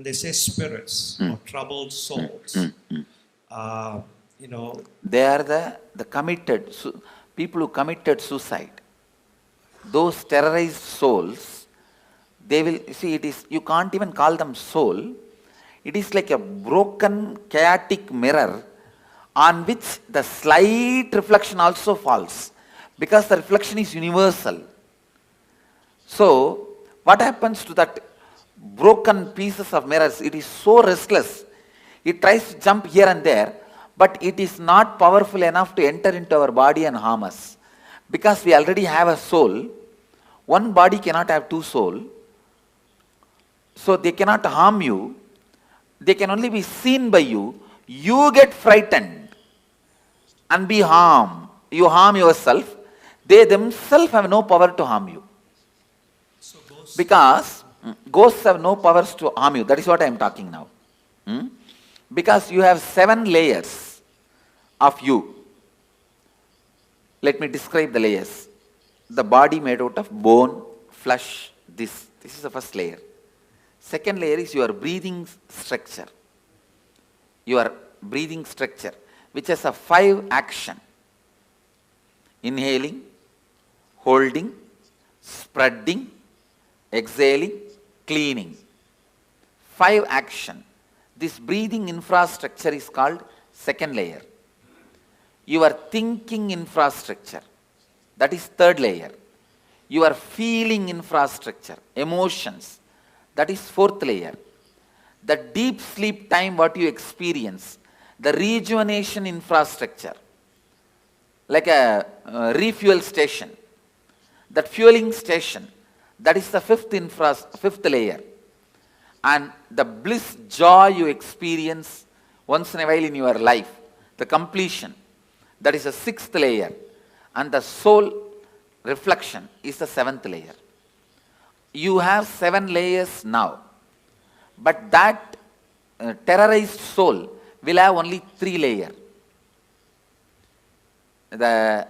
when they say spirits or troubled souls, you know, They are the committed, people who committed suicide. Those terrorized souls, they will, see, it is, you can't even call them soul. It is like a broken, chaotic mirror on which the slight reflection also falls, because the reflection is universal. So, what happens to that broken pieces of mirrors? It is so restless. It tries to jump here and there, but it is not powerful enough to enter into our body and harm us. Because we already have a soul, one body cannot have two souls, so they cannot harm you. They can only be seen by you. You get frightened and be harmed. You harm yourself. They themselves have no power to harm you. so ghosts, Because ghosts have no powers to harm you. That is what I am talking now. Because you have 7 layers of you. Let me describe the layers. The body made out of bone, flesh, this. This is the first layer. Second layer is your breathing structure. Your breathing structure, which has a 5 action. Inhaling, holding, spreading, exhaling, cleaning. 5 action. This breathing infrastructure is called second layer. Your thinking infrastructure, that is third layer. Your feeling infrastructure, emotions, that is fourth layer. The deep sleep time what you experience, the rejuvenation infrastructure, like a refuel station, that fueling station, that is the fifth layer. And the bliss, joy you experience once in a while in your life, the completion, that is the 6th layer. And the soul reflection is the 7th layer. You have 7 layers now. But that terrorized soul will have only 3 layers. The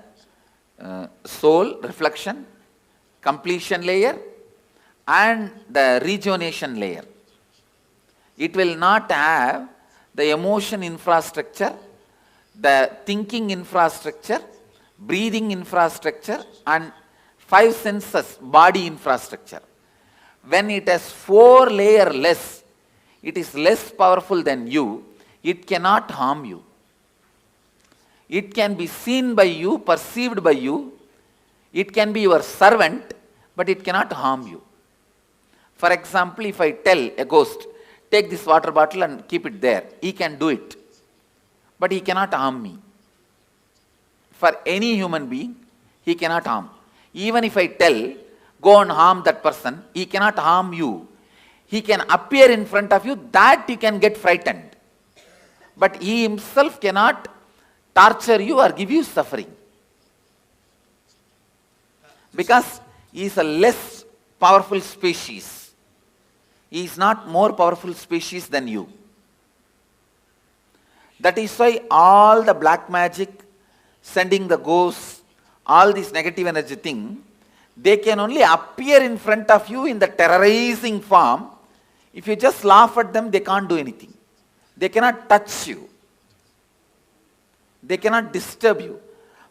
soul reflection, completion layer, and the rejuvenation layer. It will not have the emotion infrastructure, the thinking infrastructure, breathing infrastructure, and 5 senses body infrastructure. When it has 4 layers less, it is less powerful than you, it cannot harm you. It can be seen by you, perceived by you, it can be your servant, but it cannot harm you. For example, if I tell a ghost, take this water bottle and keep it there, he can do it, but he cannot harm me. For any human being, he cannot harm. Even if I tell, go and harm that person, he cannot harm you. He can appear in front of you, that you can get frightened. But he himself cannot torture you or give you suffering. Because he is a less powerful species. He is not more powerful species than you. That is why all the black magic, sending the ghosts, all this negative energy thing, they can only appear in front of you in the terrorizing form. If you just laugh at them, they can't do anything. They cannot touch you. They cannot disturb you.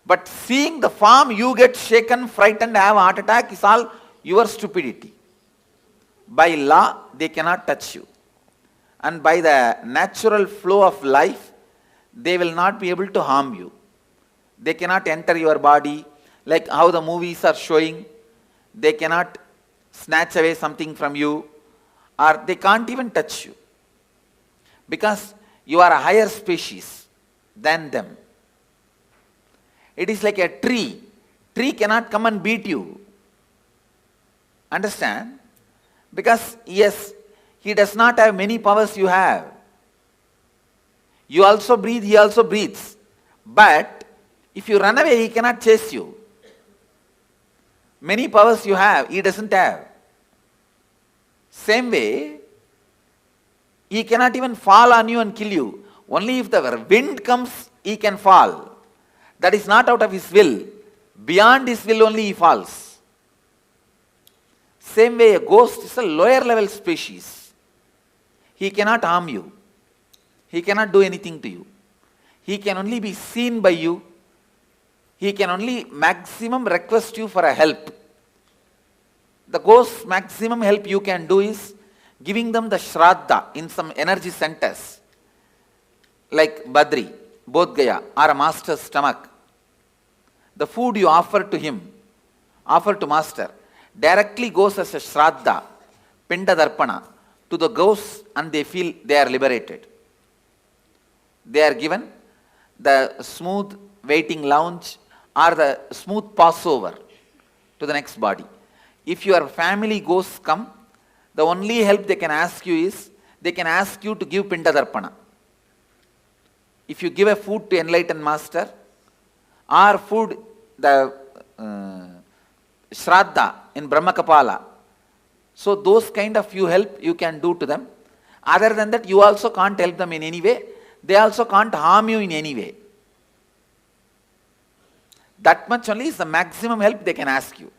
But seeing the form, you get shaken, frightened, have a heart attack, is all your stupidity. By law, they cannot touch you. And by the natural flow of life, they will not be able to harm you. They cannot enter your body, like how the movies are showing. They cannot snatch away something from you, or they can't even touch you. Because you are a higher species than them. It is like a tree. Tree cannot come and beat you. Understand? Because yes, he does not have many powers you have. You also breathe, he also breathes. But if you run away, he cannot chase you. Many powers you have, he doesn't have. Same way, he cannot even fall on you and kill you. Only if the wind comes, he can fall. That is not out of his will. Beyond his will only he falls. Same way, a ghost is a lower level species. He cannot harm you. He cannot do anything to you. He can only be seen by you. He can only maximum request you for a help. The ghost maximum help you can do is giving them the Shraddha in some energy centers like Badri, Bodh Gaya, or a master's stomach. The food you offer to him, offer to master, directly goes as a Shraddha, Pinda Darpana, to the ghosts, and they feel they are liberated. They are given the smooth waiting lounge or the smooth passover to the next body. If your family ghosts come, the only help they can ask you is, they can ask you to give Pinda Darpana. If you give a food to enlightened master, or food, the Shraddha in Brahma Kapala, so those kind of you help you can do to them. Other than that, you also can't help them in any way. They also can't harm you in any way. That much only is the maximum help they can ask you.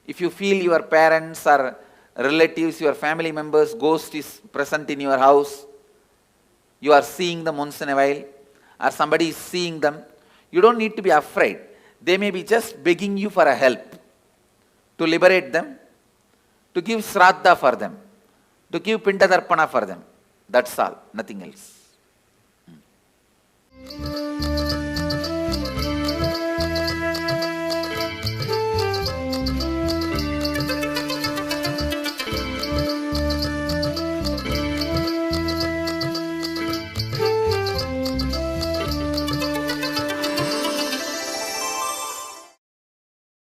If you feel your parents or relatives, your family members, ghost is present in your house, you are seeing them once in a while, or somebody is seeing them, you don't need to be afraid. They may be just begging you for a help, to liberate them, to give Shraddha for them, to give Pinda Darpana for them. That's all, nothing else.